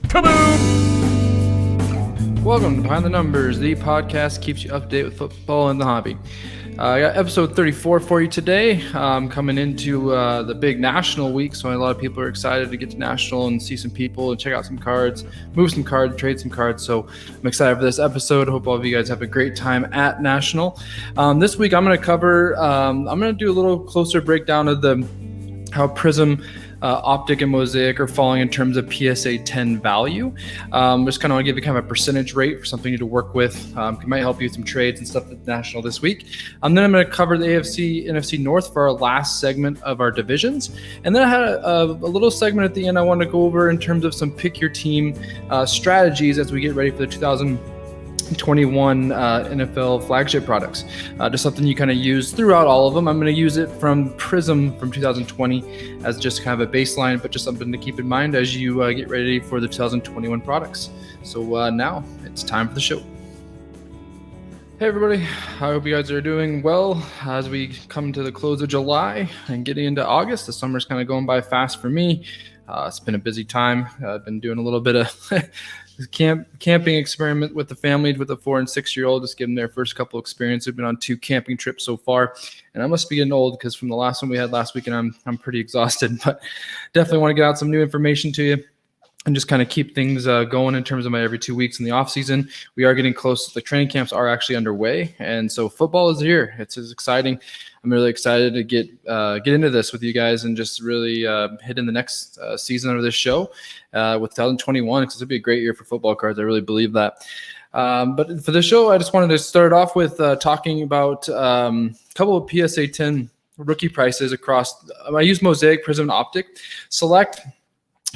Kaboom! Welcome to Behind the Numbers, the podcast keeps you up to date with football and the hobby. I got episode 34 for you today, coming into the big national week, so a lot of people are excited to get to national and see some people and check out some cards, move some cards, trade some cards. So I'm excited for this episode. Hope all of you guys have a great time at national. This week I'm going to cover, I'm going to do a little closer breakdown of how Prizm, Optic, and Mosaic are falling in terms of PSA 10 value. Just kind of want to give you kind of a percentage rate for something you need to work with. It might help you with some trades and stuff at national this week. Then I'm going to cover the AFC, NFC North for our last segment of our divisions. And then I had a little segment at the end I want to go over in terms of some pick your team strategies as we get ready for the 2021 NFL flagship products. Just something you kind of use throughout all of them. I'm going to use it from Prizm from 2020 as just kind of a baseline, but just something to keep in mind as you get ready for the 2021 products. So now it's time for the show. Hey everybody, I hope you guys are doing well as we come to the close of July and getting into August. The summer's kind of going by fast for me. It's been a busy time. I've been doing a little bit of camping experiment with the family, with a 4 and 6 year old, just give them their first couple experiences. We've been on 2 camping trips so far, and I must be getting old because from the last one we had last weekend, I'm pretty exhausted, but definitely want to get out some new information to you and just kind of keep things going in terms of my every 2 weeks in the off season. We are getting close. The training camps are actually underway, and so football is here. It's exciting. I'm really excited to get into this with you guys and just really hit in the next season of this show with 2021, because it'll be a great year for football cards. I really believe that. But for the show, I just wanted to start off with talking about a couple of PSA 10 rookie prices across. I use Mosaic, Prizm, and Optic. Select.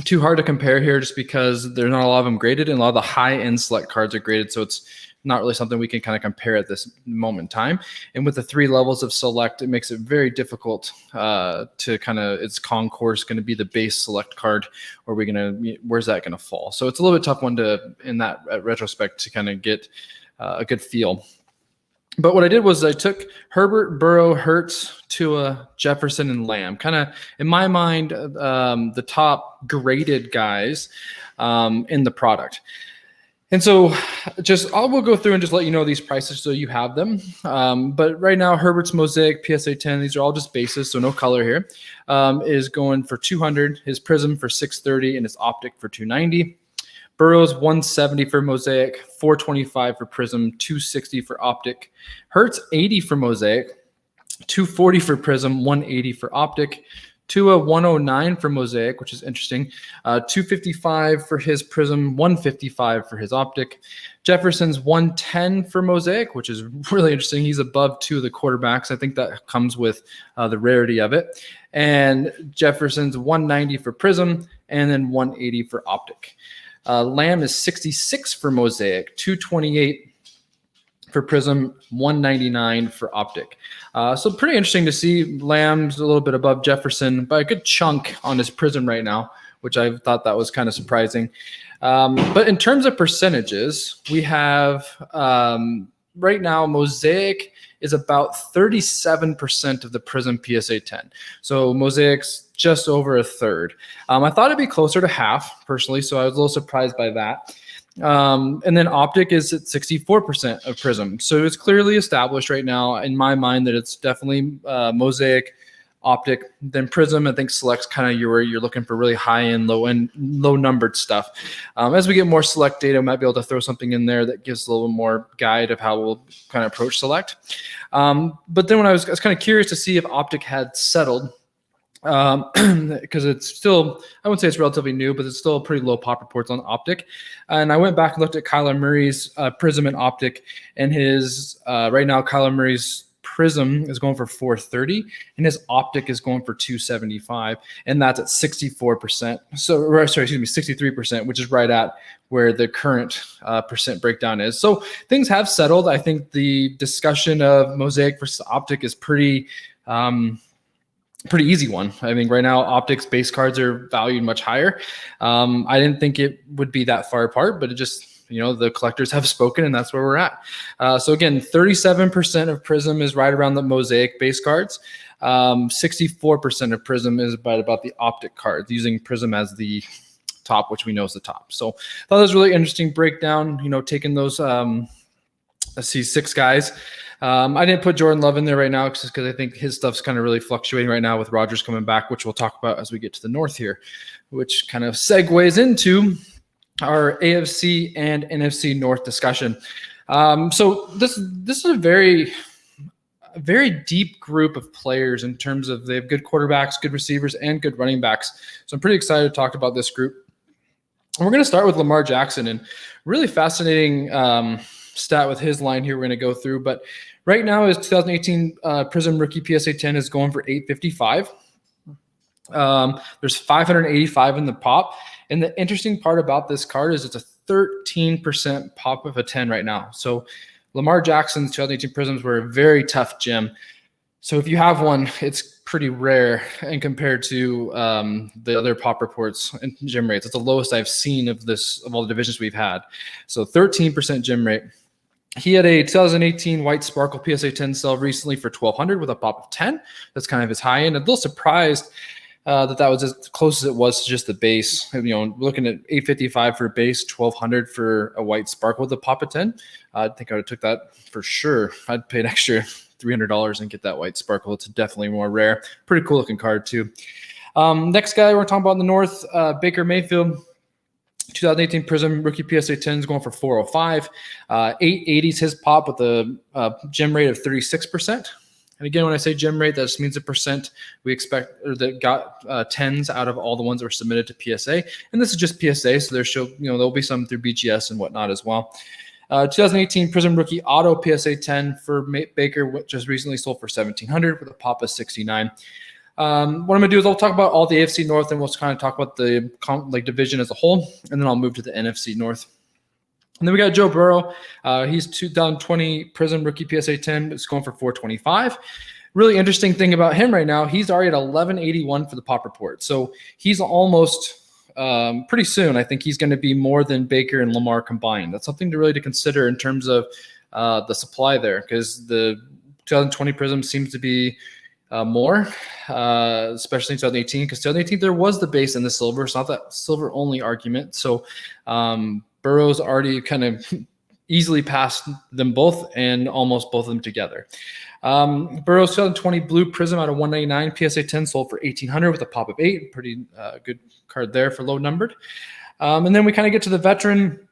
Too hard to compare here just because there's not a lot of them graded, and a lot of the high-end select cards are graded, so it's not really something we can kind of compare at this moment in time. And with the 3 levels of select, it makes it very difficult to kind of, is concourse going to be the base select card, or where's that going to fall? So it's a little bit tough one to, in that retrospect, to kind of get a good feel. But what I did was I took Herbert, Burrow, Hurts, Tua, Jefferson, and Lamb. Kind of, in my mind, the top graded guys in the product. And so I will go through and just let you know these prices so you have them. But right now, Herbert's Mosaic, PSA 10, these are all just bases, so no color here, is going for $200, his Prizm for $630, and his Optic for $290. Burrow's $170 for Mosaic, $425 for Prizm, $260 for Optic. Hurts $80 for Mosaic, $240 for Prizm, $180 for Optic. Tua $109 for Mosaic, which is interesting. $255 for his Prizm, $155 for his Optic. Jefferson's $110 for Mosaic, which is really interesting. He's above 2 of the quarterbacks. I think that comes with the rarity of it. And Jefferson's $190 for Prizm, and then $180 for Optic. Lamb is $66 for Mosaic, $228 for Prizm, $199 for Optic. So pretty interesting to see. Lamb's a little bit above Jefferson by a good chunk on his Prizm right now, which I thought that was kind of surprising. But in terms of percentages, we have right now Mosaic is about 37% of the Prizm PSA 10. So Mosaic's just over a third. I thought it'd be closer to half personally, so I was a little surprised by that. And then Optic is at 64% of Prizm. So it's clearly established right now in my mind that it's definitely Mosaic, Optic, then Prizm. I think Select's kind of you're looking for really high-end, low-end, low-numbered stuff. As we get more Select data, we might be able to throw something in there that gives a little more guide of how we'll kind of approach Select. But then when I was kind of curious to see if Optic had settled, because it's still, I wouldn't say it's relatively new, but it's still pretty low pop reports on Optic. And I went back and looked at Kyler Murray's Prizm and Optic, and his right now Kyler Murray's Prizm is going for $430, and his Optic is going for $275, and that's at 64%. So, 63%, which is right at where the current percent breakdown is. So things have settled. I think the discussion of Mosaic versus Optic is pretty easy one. I mean, right now, Optic's base cards are valued much higher. I didn't think it would be that far apart, but it just, the collectors have spoken, and that's where we're at. So again, 37% of Prizm is right around the Mosaic base cards. 64% of Prizm is about the Optic cards, using Prizm as the top, which we know is the top. So I thought that was a really interesting breakdown, taking those, let's see, 6 guys. I didn't put Jordan Love in there right now just because I think his stuff's kind of really fluctuating right now with Rodgers coming back, which we'll talk about as we get to the north here, which kind of segues into our AFC and NFC North discussion. So this is a very deep group of players in terms of they have good quarterbacks, good receivers, and good running backs. So I'm pretty excited to talk about this group. And we're going to start with Lamar Jackson, and really fascinating stat with his line here we're going to go through. But right now his 2018 Prizm rookie PSA 10 is going for $855. There's 585 in the pop. And the interesting part about this card is it's a 13% pop of a 10 right now. So Lamar Jackson's 2018 Prizms were a very tough gem. So if you have one, it's pretty rare, and compared to the other pop reports and gem rates, it's the lowest I've seen of all the divisions we've had. So 13% gem rate. He had a 2018 White Sparkle PSA 10 sell recently for $1,200 with a pop of 10. That's kind of his high end. I'm a little surprised that was as close as it was to just the base. Looking at $855 for a base, $1,200 for a White Sparkle with a pop of 10. I think I would have took that for sure. I'd pay an extra $300 and get that White Sparkle. It's definitely more rare. Pretty cool looking card too. Next guy we're talking about in the north, Baker Mayfield. 2018 Prizm rookie PSA 10 is going for $405. 880 is his pop with a gem rate of 36%. And again, when I say gem rate, that just means the percent we expect, or that got 10s out of all the ones that were submitted to PSA. And this is just PSA, so there'll be some through BGS and whatnot as well. 2018 Prizm rookie auto PSA 10 for Baker, which just recently sold for $1,700 with a pop of 69. What I'm going to do is I'll talk about all the AFC North, and we'll kind of talk about the division as a whole, and then I'll move to the NFC North. And then we got Joe Burrow. He's 2020 Prizm rookie PSA 10. It's going for $425. Really interesting thing about him right now, he's already at 1181 for the pop report. So he's almost pretty soon. I think he's going to be more than Baker and Lamar combined. That's something to consider in terms of the supply there, because the 2020 Prizm seems to be more, especially in 2018, because 2018 there was the base and the silver. It's not that silver only argument. So Burrow's already kind of easily passed them both and almost both of them together. Burrow's 2020 blue Prizm out of 199 PSA 10 sold for $1,800 with a pop of 8. Pretty good card there for low numbered. And then we kind of get to the veteran,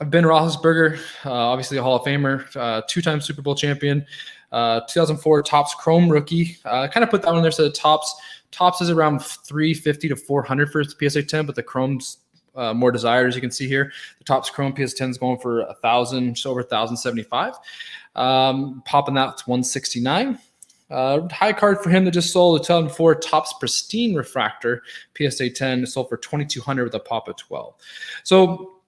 Ben Roethlisberger, obviously a Hall of Famer, 2-time Super Bowl champion, 2004 Topps Chrome rookie. Kind of put that one there. So the Topps is around $350 to $400 for PSA 10, but the Chrome's more desired, as you can see here. The Topps Chrome PS 10 is going for $1,000, just over $1,075. Popping that to $169. High card for him that just sold, the 2004 Topps Pristine Refractor PSA 10 sold for $2,200 with a pop of 12. So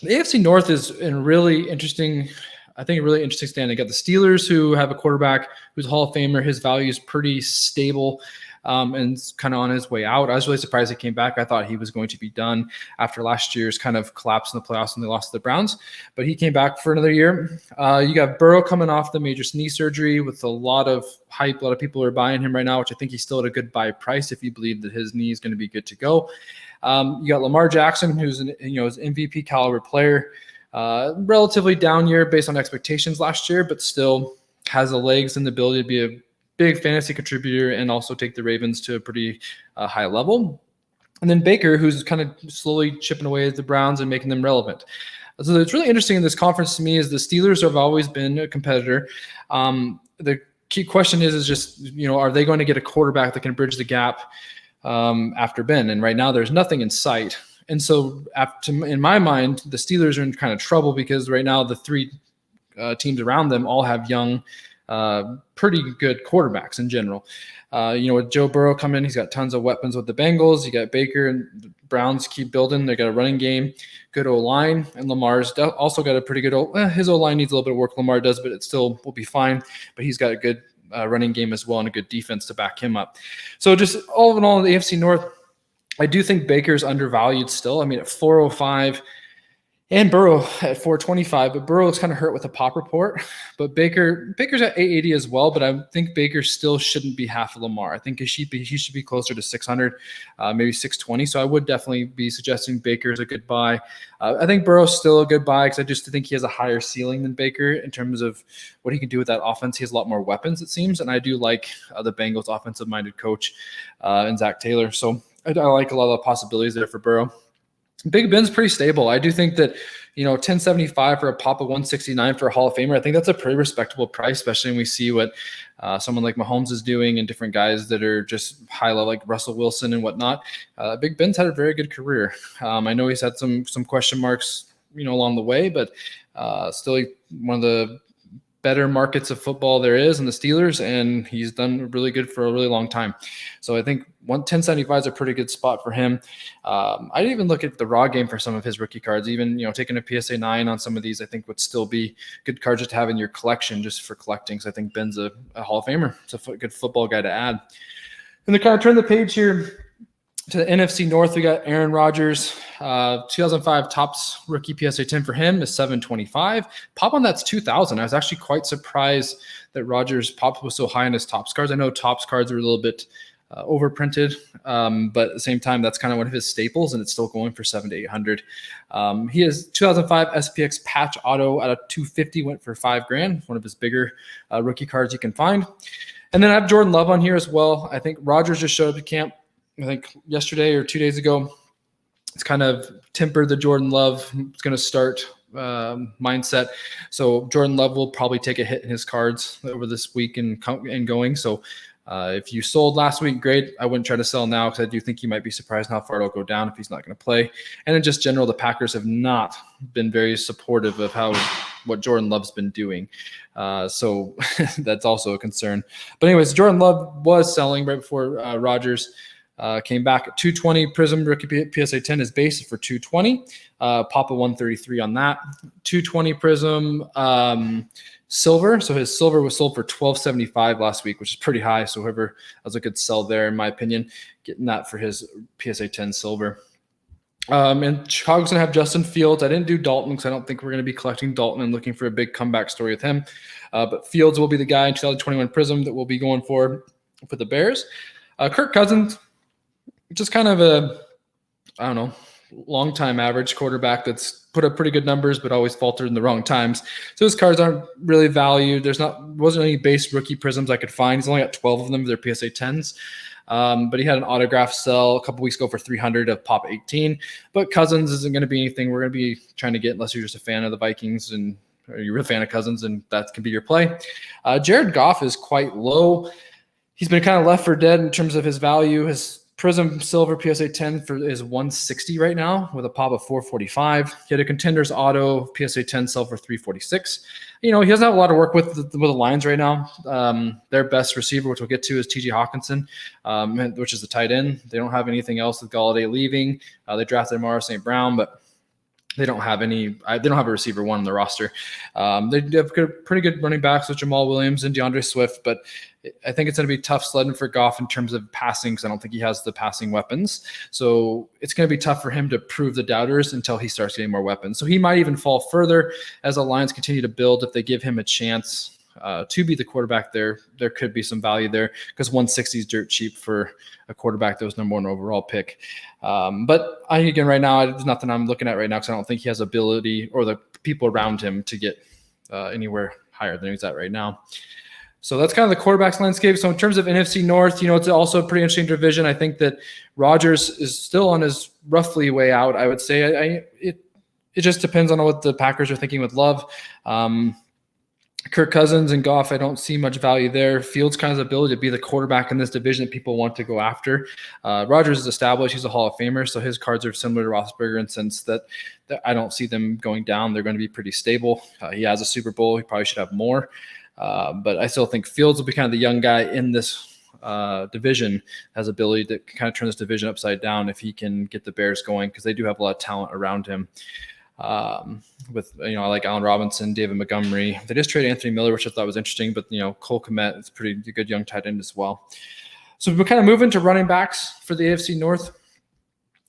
the AFC North is in a really interesting stand. They got the Steelers, who have a quarterback who's a Hall of Famer. His value is pretty stable. And kind of on his way out. I was really surprised he came back. I thought he was going to be done after last year's kind of collapse in the playoffs when they lost to the Browns, but he came back for another year. You got Burrow coming off the major knee surgery with a lot of hype. A lot of people are buying him right now, which I think he's still at a good buy price if you believe that his knee is going to be good to go. You got Lamar Jackson, who's his MVP caliber player. Relatively down year based on expectations last year, but still has the legs and the ability to be a big fantasy contributor and also take the Ravens to a pretty high level. And then Baker, who's kind of slowly chipping away at the Browns and making them relevant. So it's really interesting in this conference to me is the Steelers have always been a competitor. The key question is just, are they going to get a quarterback that can bridge the gap after Ben? And right now there's nothing in sight. And so in my mind, the Steelers are in kind of trouble because right now the three teams around them all have young, pretty good quarterbacks in general. With Joe Burrow coming in, he's got tons of weapons with the Bengals. You got Baker, and the Browns keep building. They got a running game, good O-line, and Lamar's also got a pretty good his O-line needs a little bit of work. Lamar does, but it still will be fine. But he's got a good running game as well and a good defense to back him up. So just all in all, the AFC North, I do think Baker's undervalued still. I mean, at 405, and Burrow at 425, but Burrow is kind of hurt with a pop report. But Baker's at 880 as well, but I think Baker still shouldn't be half of Lamar. I think he should be closer to 600, maybe 620. So I would definitely be suggesting Baker is a good buy. I think Burrow's still a good buy because I just think he has a higher ceiling than Baker in terms of what he can do with that offense. He has a lot more weapons, it seems, and I do like the Bengals offensive-minded coach and Zach Taylor. So I like a lot of the possibilities there for Burrow. Big Ben's pretty stable. I do think that, 1075 for a pop of 169 for a Hall of Famer, I think that's a pretty respectable price, especially when we see what someone like Mahomes is doing and different guys that are just high level, like Russell Wilson and whatnot. Big Ben's had a very good career. I know he's had some question marks, along the way, but still one of the better markets of football there is in the Steelers, and he's done really good for a really long time. So I think 1075 is a pretty good spot for him. I'd even look at the raw game for some of his rookie cards. Even, taking a PSA 9 on some of these, I think would still be good cards just to have in your collection just for collecting. So I think Ben's a Hall of Famer. It's a good football guy to add. And to kind of turn the page here to the NFC North, we got Aaron Rodgers, 2005 Topps rookie PSA 10 for him is 725. Pop on that's 2,000. I was actually quite surprised that Rodgers pop was so high on his Topps cards. I know Topps cards are a little bit overprinted, but at the same time, that's kind of one of his staples, and it's still going for 700 to 800. He has 2005 SPX patch auto out of 250, went for $5,000. One of his bigger rookie cards you can find. And then I have Jordan Love on here as well. I think Rodgers just showed up to camp, I think yesterday or 2 days ago. It's kind of tempered the Jordan Love. It's going to start mindset. So Jordan Love will probably take a hit in his cards over this week and going. So if you sold last week, great. I wouldn't try to sell now because I do think you might be surprised how far it'll go down if he's not going to play. And in just general, the Packers have not been very supportive of what Jordan Love's been doing. So that's also a concern. But anyways, Jordan Love was selling right before Rodgers came back at 220. Prizm rookie PSA 10 is base for 220. Pop a 133 on that. 220 Prizm silver. So his silver was sold for $1,275 last week, which is pretty high. So whoever was a good sell there, in my opinion, getting that for his PSA 10 silver. And Chicago's going to have Justin Fields. I didn't do Dalton because I don't think we're going to be collecting Dalton and looking for a big comeback story with him. But Fields will be the guy in 2021 Prizm that we'll be going for the Bears. Kirk Cousins, just kind of long-time average quarterback that's put up pretty good numbers but always faltered in the wrong times. So his cards aren't really valued. Wasn't any base rookie Prizms I could find. He's only got 12 of them. They're PSA 10s. But he had an autograph sell a couple weeks ago for 300 of Pop 18. But Cousins isn't going to be anything we're going to be trying to get unless you're just a fan of the Vikings or you're a fan of Cousins, and that can be your play. Jared Goff is quite low. He's been kind of left for dead in terms of his value. His Prizm silver PSA 10 is 160 right now with a pop of 445. He had a Contenders auto PSA 10 sell for 346. He doesn't have a lot of work with the Lions right now. Their best receiver, which we'll get to, is T.J. Hawkinson, which is the tight end. They don't have anything else with Galladay leaving. They drafted Amara St. Brown, but they don't have a receiver one on the roster. They have pretty good running backs with Jamal Williams and DeAndre Swift, but I think it's going to be tough sledding for Goff in terms of passing because I don't think he has the passing weapons. So it's going to be tough for him to prove the doubters until he starts getting more weapons. So he might even fall further as the Lions continue to build. If they give him a chance to be the quarterback there could be some value there because 160 is dirt cheap for a quarterback that was number one overall pick. But right now, there's nothing I'm looking at right now because I don't think he has ability or the people around him to get anywhere higher than he's at right now. So that's kind of the quarterbacks landscape. So in terms of NFC North, it's also a pretty interesting division. I think that Rodgers is still on his roughly way out, I would say. It just depends on what the Packers are thinking with Love. Kirk Cousins and Goff, I don't see much value there. Fields kind of has the ability to be the quarterback in this division that people want to go after. Rodgers is established. He's a Hall of Famer, so his cards are similar to Roethlisberger in the sense that I don't see them going down. They're going to be pretty stable. He has a Super Bowl. He probably should have more. But I still think Fields will be kind of the young guy in this division, has ability to kind of turn this division upside down if he can get the Bears going because they do have a lot of talent around him. With I like Allen Robinson, David Montgomery. They just traded Anthony Miller, which I thought was interesting, but Cole Kmet is pretty good young tight end as well. So we're kind of moving to running backs for the AFC North.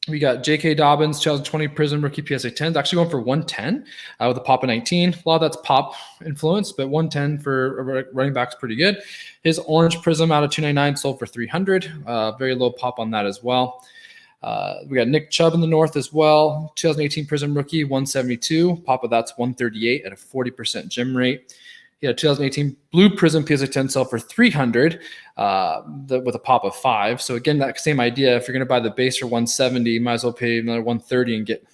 We got J.K. Dobbins, 2020 Prizm rookie PSA 10s, actually going for 110 with a pop of 19. A lot of that's pop influence, but 110 for a running back's pretty good. His orange Prizm out of 299 sold for 300. Very low pop on that as well. We got Nick Chubb in the north as well. 2018 Prizm rookie, 172. Pop of that's 138 at a 40% gem rate. He had a 2018 blue Prizm PSA 10 sell for 300 with a pop of 5. So again, that same idea. If you're going to buy the base for 170, you might as well pay another 130 and get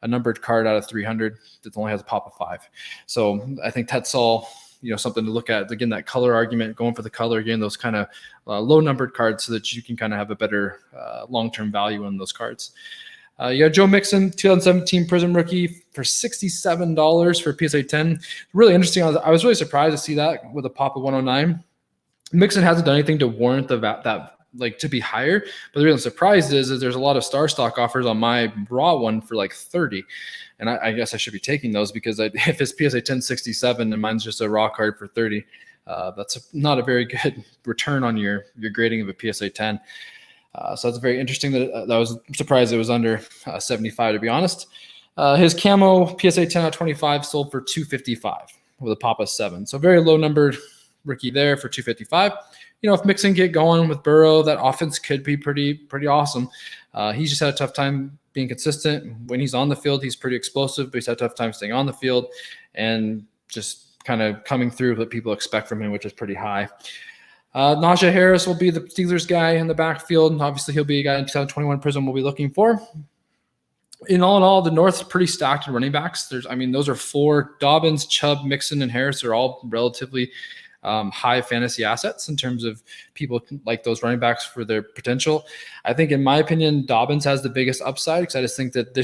a numbered card out of 300 that only has a pop of 5. So I think that's all, something to look at. Again, that color argument, going for the color again, those kind of low numbered cards so that you can kind of have a better long-term value on those cards. You got Joe Mixon, 2017 Prizm rookie for $67 for PSA 10. Really interesting. I was really surprised to see that with a pop of 109. Mixon hasn't done anything to warrant that to be higher. But the real surprise is there's a lot of star stock offers on my raw one for like 30. And I guess I should be taking those because if it's PSA 10 67 and mine's just a raw card for 30, that's not a very good return on your grading of a PSA 10. So that's very interesting that I was surprised it was under 75, to be honest. His camo PSA 10 out of 25 sold for 255 with a pop of 7. So very low numbered rookie there for 255. If Mixon get going with Burrow, that offense could be pretty awesome. He's just had a tough time being consistent. When he's on the field, he's pretty explosive, but he's had a tough time staying on the field and just kind of coming through what people expect from him, which is pretty high. Najee Harris will be the Steelers guy in the backfield, and obviously he'll be a guy in 2021 Prizm we'll be looking for. In all, the North's pretty stacked in running backs. Those are 4. Dobbins, Chubb, Mixon, and Harris are all relatively high fantasy assets in terms of people like those running backs for their potential. I think, in my opinion, Dobbins has the biggest upside because I just think that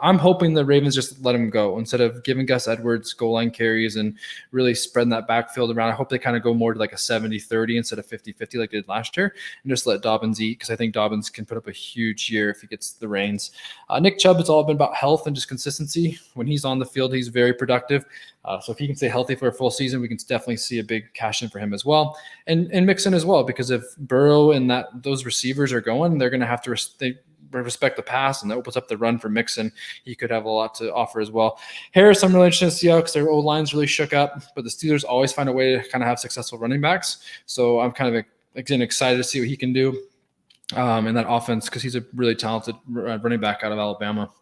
I'm hoping the Ravens just let him go instead of giving Gus Edwards goal line carries and really spreading that backfield around. I hope they kind of go more to like a 70-30 instead of 50-50 like they did last year and just let Dobbins eat because I think Dobbins can put up a huge year if he gets the reins. Nick Chubb, it's all been about health and just consistency. When he's on the field, he's very productive. So if he can stay healthy for a full season, we can definitely see a big cash in for him as well. And Mixon as well, because if Burrow and those receivers are going, they're going to have to respect the pass, and that opens up the run for Mixon. He could have a lot to offer as well. Harris, I'm really interested to see how, because their O-line's really shook up, but the Steelers always find a way to kind of have successful running backs. So I'm kind of again excited to see what he can do in that offense because he's a really talented running back out of Alabama.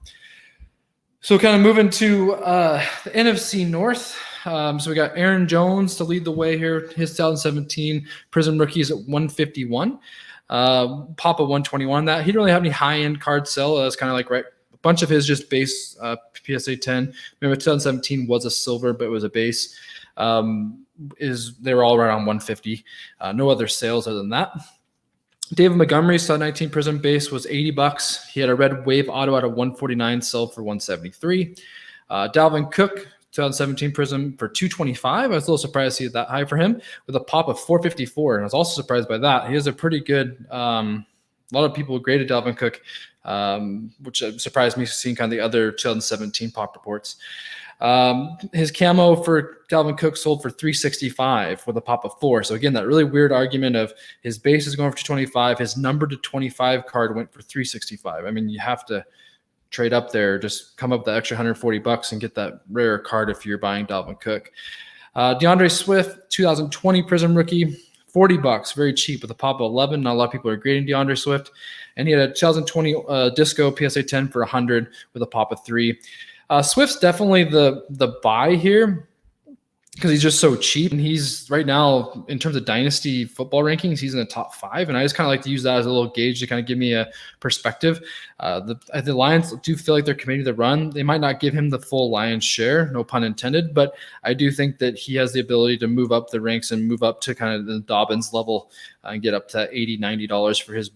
So kind of moving to the NFC North. So we got Aaron Jones to lead the way here. His 2017 Prizm rookies at 151. Pop of 121. That he didn't really have any high-end card sell. That's kind of like a bunch of his just base PSA 10. Remember 2017 was a silver, but it was a base. They were all around 150. No other sales other than that. David Montgomery's 2019 Prizm base was $80. He had a red wave auto out of 149, sold for 173. Dalvin Cook, 2017 Prizm for 225. I was a little surprised to see that high for him with a pop of 454. And I was also surprised by that. He has a pretty good, a lot of people graded Dalvin Cook, which surprised me seeing kind of the other 2017 pop reports. His camo for Dalvin Cook sold for 365 with a pop of 4. So again, that really weird argument of his base is going for 225. His number to 25 card went for 365. I mean, you have to trade up there, just come up with the extra $140 and get that rare card if you're buying Dalvin Cook. DeAndre Swift, 2020 Prizm rookie, $40, very cheap with a pop of 11. Not a lot of people are grading DeAndre Swift. And he had a 2020 Disco PSA 10 for 100 with a pop of 3. Swift's definitely the buy here because he's just so cheap. And he's right now, in terms of dynasty football rankings, he's in the top 5. And I just kind of like to use that as a little gauge to kind of give me a perspective. The Lions do feel like they're committing to the run. They might not give him the full Lions share, no pun intended, but I do think that he has the ability to move up the ranks and move up to kind of the Dobbins level and get up to $80, $90 for his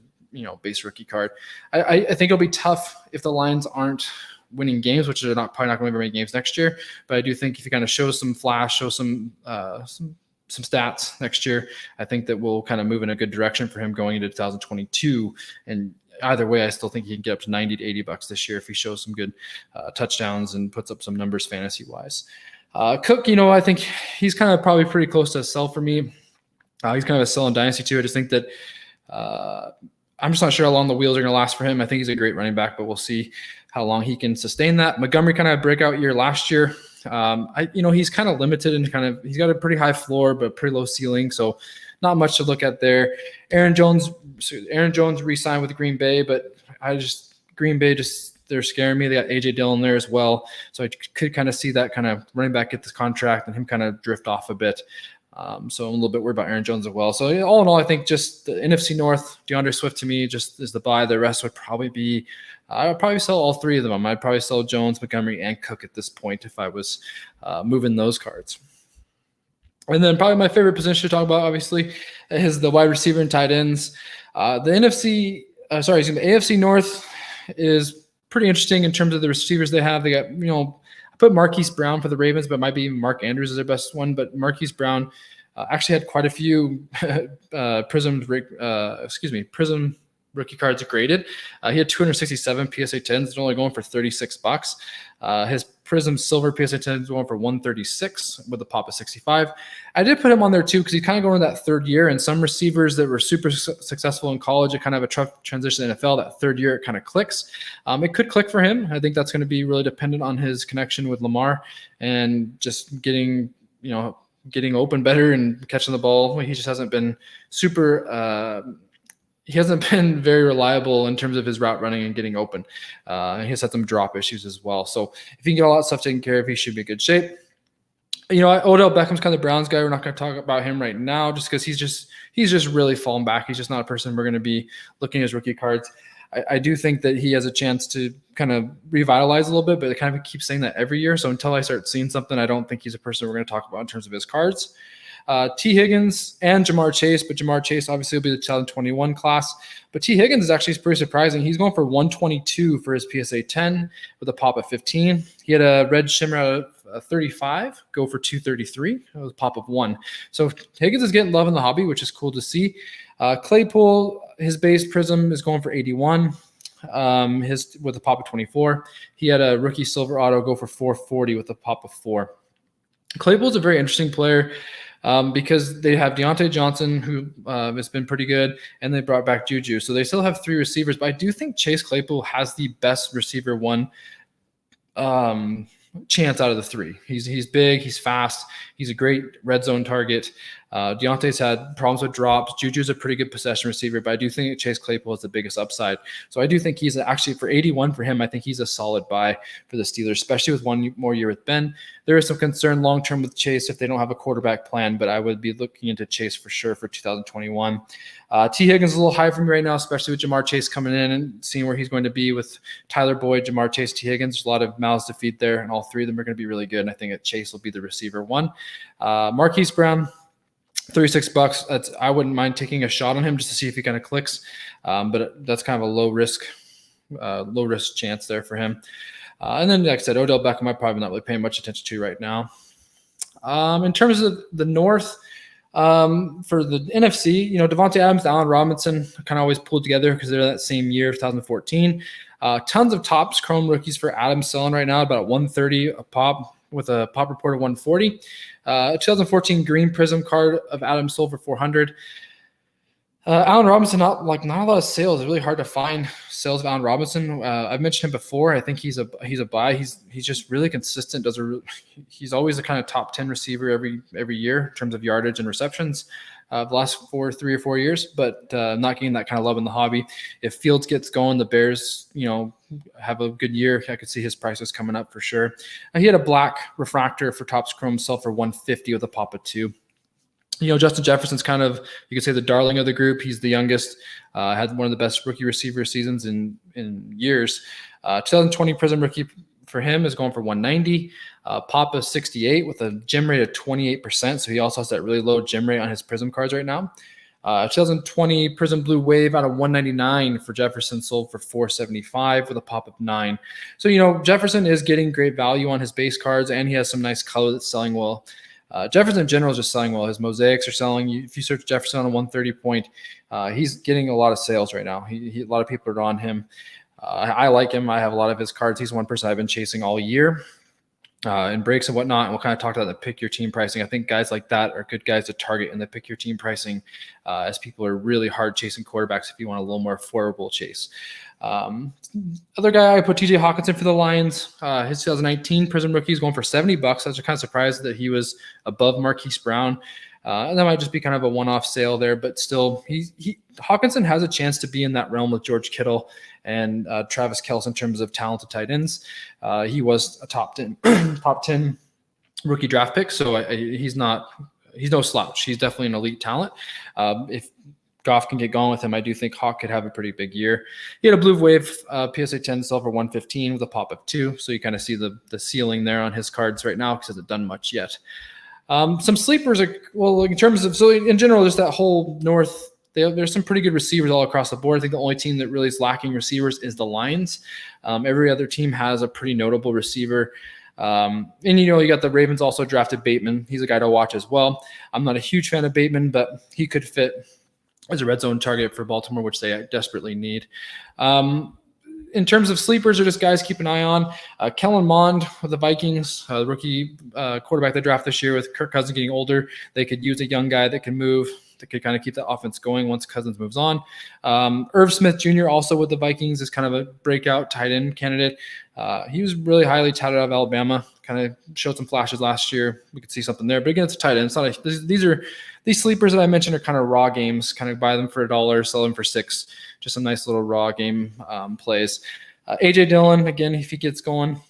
base rookie card. I think it'll be tough if the Lions aren't winning games, which they're probably not going to win games next year. But I do think if you kind of show some flash, show some stats next year, I think that we'll kind of move in a good direction for him going into 2022. And either way, I still think he can get up to $90 to $80 this year if he shows some good touchdowns and puts up some numbers fantasy wise. Cook, I think he's kind of probably pretty close to a sell for me. He's kind of a sell in dynasty too. I just think that I'm just not sure how long the wheels are going to last for him. I think he's a great running back, but we'll see how long he can sustain that. Montgomery kind of had a breakout year last year. He's kind of limited and he's got a pretty high floor, but pretty low ceiling. So not much to look at there. Aaron Jones re-signed with Green Bay, but Green Bay they're scaring me. They got AJ Dillon there as well. So I could kind of see that kind of running back get this contract and him kind of drift off a bit. So I'm a little bit worried about Aaron Jones as well. So all in all, I think just the NFC North, DeAndre Swift to me just is the buy. The rest would probably be, I would probably sell all three of them. I'd probably sell Jones, Montgomery, and Cook at this point if I was moving those cards. And then probably my favorite position to talk about, obviously, is the wide receiver and tight ends. The AFC North is pretty interesting in terms of the receivers they have. They got, I put Marquise Brown for the Ravens, but might be even Mark Andrews is their best one. But Marquise Brown actually had quite a few Prizm rookie cards graded. He had 267 PSA 10s. They're only going for $36. His Prizm Silver PSA 10 is going for $136 with a pop of 65. I did put him on there too because he's kind of going to that third year. And some receivers that were super successful in college, it kind of have a tough transition to NFL. That third year, it kind of clicks. It could click for him. I think that's going to be really dependent on his connection with Lamar and just getting open better and catching the ball. He just hasn't been he hasn't been very reliable in terms of his route running and getting open. And he has had some drop issues as well. So if he can get all that stuff taken care of, he should be in good shape. Odell Beckham's kind of the Browns guy. We're not going to talk about him right now just because he's just really fallen back. He's just not a person we're going to be looking at his rookie cards. I do think that he has a chance to kind of revitalize a little bit, but I kind of keep saying that every year. So until I start seeing something, I don't think he's a person we're going to talk about in terms of his cards. T. Higgins and Jamar Chase, but Jamar Chase obviously will be the 2021 class. But T. Higgins is actually pretty surprising. He's going for 122 for his PSA 10 with a pop of 15. He had a red shimmer out of 35, go for 233 with a pop of 1. So Higgins is getting love in the hobby, which is cool to see. Claypool, his base Prizm is going for 81. His with a pop of 24. He had a rookie silver auto go for 440 with a pop of 4. Claypool's a very interesting player. Because they have Deontay Johnson, who has been pretty good, and they brought back Juju. So they still have 3 receivers, but I do think Chase Claypool has the best receiver one chance out of the 3. He's big, he's fast, he's a great red zone target. Deontay's had problems with drops. Juju's a pretty good possession receiver, but I do think Chase Claypool is the biggest upside. So I do think he's actually, for 81 for him, I think he's a solid buy for the Steelers, especially with one more year with Ben. There is some concern long-term with Chase if they don't have a quarterback plan, but I would be looking into Chase for sure for 2021. T. Higgins is a little high for me right now, especially with Jamar Chase coming in and seeing where he's going to be with Tyler Boyd, Jamar Chase, T. Higgins. There's a lot of mouths to feed there, and all 3 of them are going to be really good, and I think that Chase will be the receiver one. Marquise Brown, $36. I wouldn't mind taking a shot on him just to see if he kind of clicks, but that's kind of a low risk chance there for him. And then, like I said, Odell Beckham, I'm probably not really paying much attention to right now. In terms of the North, for the NFC, Devontae Adams, Allen Robinson kind of always pulled together because they're that same year, 2014. Tons of Topps Chrome rookies for Adams selling right now, about 130 a pop with a pop report of 140. 2014 green Prizm card of Adams sold for 400. Allen Robinson, not a lot of sales. It's really hard to find sales of Allen Robinson. I've mentioned him before. I think he's a buy. He's just really consistent. He's always a kind of top 10 receiver every year in terms of yardage and receptions. The last 3 or 4 years, but not getting that kind of love in the hobby. If Fields gets going, the Bears, have a good year. I could see his prices coming up for sure. He had a black refractor for Topps Chrome, sold for 150 with a pop of 2. Justin Jefferson's kind of, you could say, the darling of the group. He's the youngest, had one of the best rookie receiver seasons in years. 2020 Prizm rookie for him is going for 190. Papa 68 with a gem rate of 28%. So he also has that really low gem rate on his Prizm cards right now. 2020 Prizm Blue Wave out of 199 for Jefferson, sold for 475 with a pop of 9. So, Jefferson is getting great value on his base cards, and he has some nice color that's selling well. Jefferson in general is just selling well. His mosaics are selling. If you search Jefferson on a 130 point, he's getting a lot of sales right now. A lot of people are on him. I like him. I have a lot of his cards. He's one person I've been chasing all year. and breaks and whatnot. And we'll kind of talk about the pick your team pricing. I think guys like that are good guys to target in the pick your team pricing, as people are really hard chasing quarterbacks if you want a little more affordable chase. Other guy, I put TJ Hawkinson for the Lions. His 2019 Prizm rookie is going for $70. I was kind of surprised that he was above Marquise Brown. And that might just be kind of a one-off sale there, but still, Hawkinson has a chance to be in that realm with George Kittle and Travis Kelce in terms of talented tight ends. He was a top 10 rookie draft pick, so he's no slouch. He's definitely an elite talent. If Goff can get going with him, I do think Hawk could have a pretty big year. He had a blue wave PSA 10 silver 115 with a pop of 2, so you kind of see the ceiling there on his cards right now because he hasn't done much yet. Some sleepers are, well, in terms of, so in general, just that whole North, there's some pretty good receivers all across the board. I think the only team that really is lacking receivers is the Lions. Every other team has a pretty notable receiver. And, you got the Ravens also drafted Bateman. He's a guy to watch as well. I'm not a huge fan of Bateman, but he could fit as a red zone target for Baltimore, which they desperately need. In terms of sleepers, are just guys keep an eye on. Kellen Mond with the Vikings, the rookie quarterback they draft this year with Kirk Cousins getting older. They could use a young guy that can move, that could kind of keep the offense going once Cousins moves on. Irv Smith Jr. also with the Vikings is kind of a breakout tight end candidate. He was really highly touted out of Alabama, kind of showed some flashes last year. We could see something there. But again, it's a tight end. It's not these sleepers that I mentioned are kind of raw games, kind of buy them for $1, sell them for $6. Just some nice little raw game plays. A.J. Dillon, again, if he gets going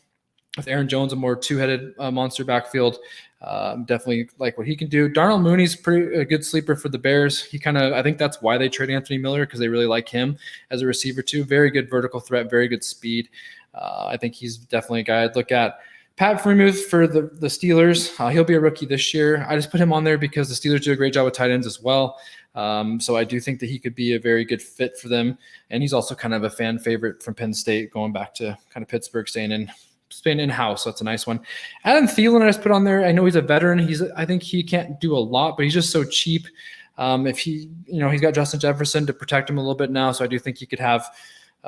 with Aaron Jones, a more two-headed monster backfield, definitely like what he can do. Darnell Mooney's a good sleeper for the Bears. I think that's why they trade Anthony Miller, because they really like him as a receiver too. Very good vertical threat, very good speed. I think he's definitely a guy I'd look at. Pat Freiermuth for the Steelers. He'll be a rookie this year. I just put him on there because the Steelers do a great job with tight ends as well. So I do think that he could be a very good fit for them. And he's also kind of a fan favorite from Penn State, going back to kind of Pittsburgh, staying in-house. So that's a nice one. Adam Thielen I just put on there. I know he's a veteran. I think he can't do a lot, but he's just so cheap. If he's got Justin Jefferson to protect him a little bit now. So I do think he could have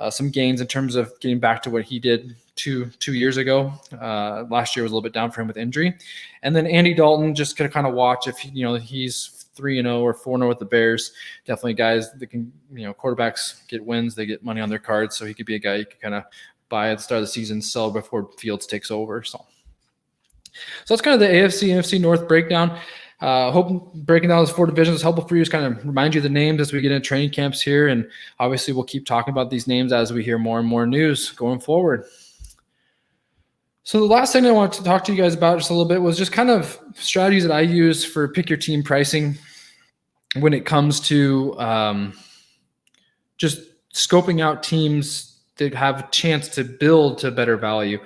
some gains in terms of getting back to what he did two years ago. Last year was a little bit down for him with injury. And then Andy Dalton, just going to kind of watch if he's 3-0 or 4-0 with the Bears. Definitely guys that can, quarterbacks get wins, they get money on their cards. So he could be a guy you could kind of buy at the start of the season, sell before Fields takes over. So that's kind of the AFC, NFC North breakdown. Hope breaking down those 4 divisions is helpful for you. Just kind of remind you of the names as we get into training camps here. And obviously we'll keep talking about these names as we hear more and more news going forward. So the last thing I wanted to talk to you guys about just a little bit was just kind of strategies that I use for pick your team pricing when it comes to just scoping out teams that have a chance to build to better value.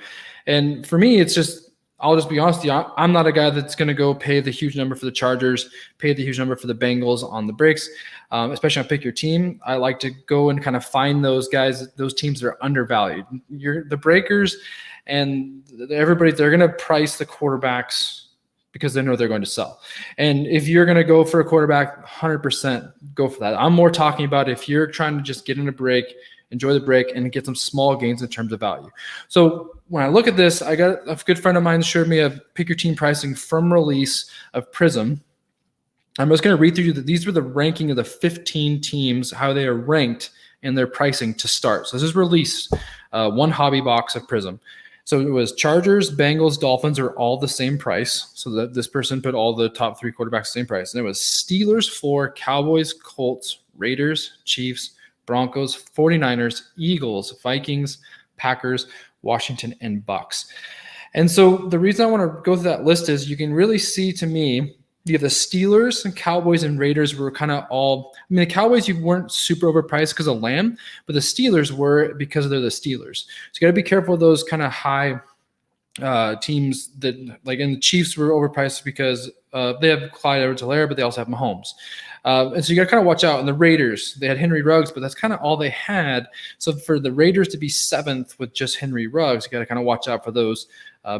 And for me, it's just, I'll just be honest with you, I'm not a guy that's going to go pay the huge number for the Chargers, pay the huge number for the Bengals on the breaks, especially on pick your team. I like to go and kind of find those guys, those teams that are undervalued. The breakers and everybody, they're going to price the quarterbacks because they know they're going to sell. And if you're going to go for a quarterback, 100% go for that. I'm more talking about if you're trying to just get in a break, enjoy the break, and get some small gains in terms of value. So when I look at this, I got a good friend of mine showed me a pick your team pricing from release of Prizm. I'm just going to read through you that these were the ranking of the 15 teams, how they are ranked in their pricing to start. So this is released, one hobby box of Prizm. So it was Chargers, Bengals, Dolphins are all the same price. So that this person put all the top 3 quarterbacks the same price. And it was Steelers 4, Cowboys, Colts, Raiders, Chiefs, Broncos, 49ers, Eagles, Vikings, Packers, Washington, and Bucks. And so the reason I want to go through that list is you can really see, to me, you have the Steelers and Cowboys and Raiders were kind of all – I mean, the Cowboys, you weren't super overpriced because of Lamb, but the Steelers were because they're the Steelers. So you got to be careful of those kind of high teams that – like, and the Chiefs were overpriced because they have Clyde Edwards-Helaire, but they also have Mahomes. And so you got to kind of watch out. And the Raiders, they had Henry Ruggs, but that's kind of all they had. So for the Raiders to be 7th with just Henry Ruggs, you got to kind of watch out for those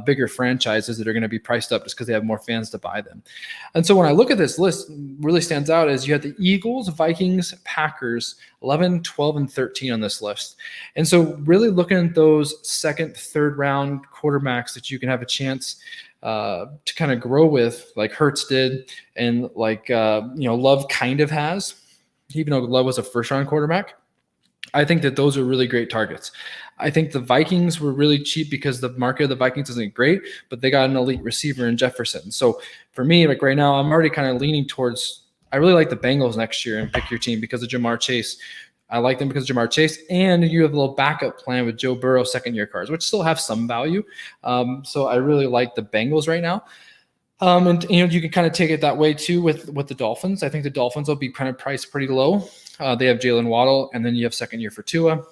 bigger franchises that are going to be priced up just because they have more fans to buy them. And so when I look at this list, really stands out is you have the Eagles, Vikings, Packers, 11, 12, and 13 on this list. And so really looking at those second, third round quarterbacks that you can have a chance to kind of grow with, like Hurts did, and like Love kind of has, even though Love was a first-round quarterback. I think that those are really great targets. I think the Vikings were really cheap because the market of the Vikings isn't great, but they got an elite receiver in Jefferson. So for me, like right now, I'm already kind of leaning towards. I really like the Bengals next year and pick your team because of Jamar Chase. I like them because of Jamar Chase, and you have a little backup plan with Joe Burrow second-year cards, which still have some value. So I really like the Bengals right now. And you can kind of take it that way too with the Dolphins. I think the Dolphins will be kind of priced pretty low. They have Jalen Waddle, and then you have second year for Tua.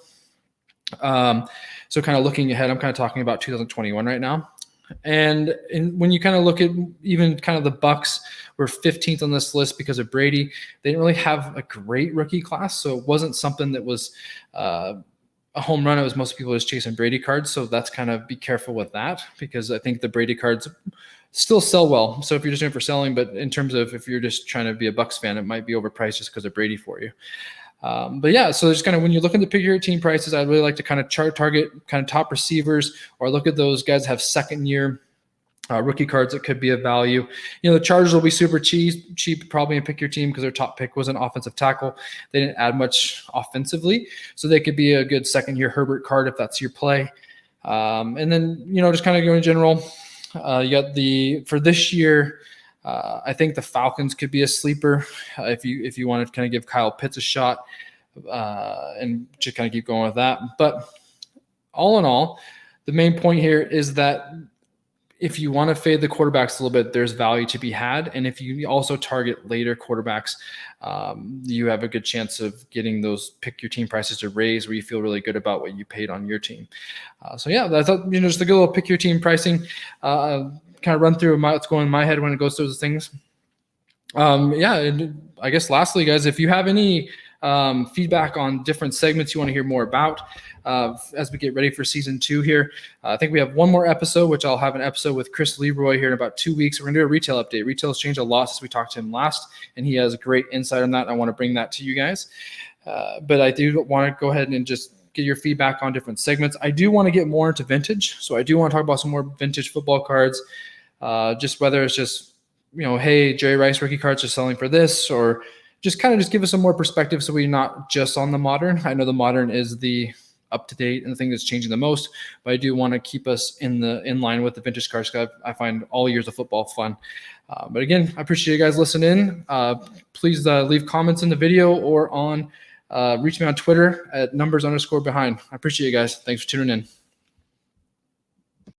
So kind of looking ahead, I'm kind of talking about 2021 right now. And when you kind of look at even kind of the Bucks were 15th on this list because of Brady. They didn't really have a great rookie class, so it wasn't something that was a home run. It was most people just chasing Brady cards, so that's kind of be careful with that because I think the Brady cards still sell well. So if you're just doing it for selling, but in terms of if you're just trying to be a Bucks fan, it might be overpriced just because of Brady for you. But yeah, so just kind of when you're looking to pick your team prices, I'd really like to kind of target kind of top receivers or look at those guys that have second year rookie cards that could be of value. The Chargers will be super cheap probably and pick your team because their top pick was an offensive tackle. They didn't add much offensively, so they could be a good second year Herbert card if that's your play. And then, just kind of go in general. You got for this year, I think the Falcons could be a sleeper if you want to kind of give Kyle Pitts a shot and just kind of keep going with that. But all in all, the main point here is that if you want to fade the quarterbacks a little bit, there's value to be had. And if you also target later quarterbacks, you have a good chance of getting those pick your team prices to raise where you feel really good about what you paid on your team. So yeah, I thought, just a good little pick your team pricing, kind of run through what's going in my head when it goes through those things. And I guess lastly, guys, if you have any feedback on different segments you want to hear more about as we get ready for season 2 here. I think we have one more episode, which I'll have an episode with Chris Leroy here in about 2 weeks. We're going to do a retail update. Retail has changed a lot since we talked to him last, and he has great insight on that. I want to bring that to you guys. But I do want to go ahead and just get your feedback on different segments. I do want to get more into vintage. So I do want to talk about some more vintage football cards, just whether it's just, hey, Jerry Rice rookie cards are selling for this, or just kind of just give us some more perspective so we're not just on the modern. I know the modern is the up-to-date and the thing that's changing the most, but I do want to keep us in line with the vintage cards because I find all years of football fun. But again, I appreciate you guys listening in. Please leave comments in the video or reach me on Twitter at numbers_behind. I appreciate you guys. Thanks for tuning in.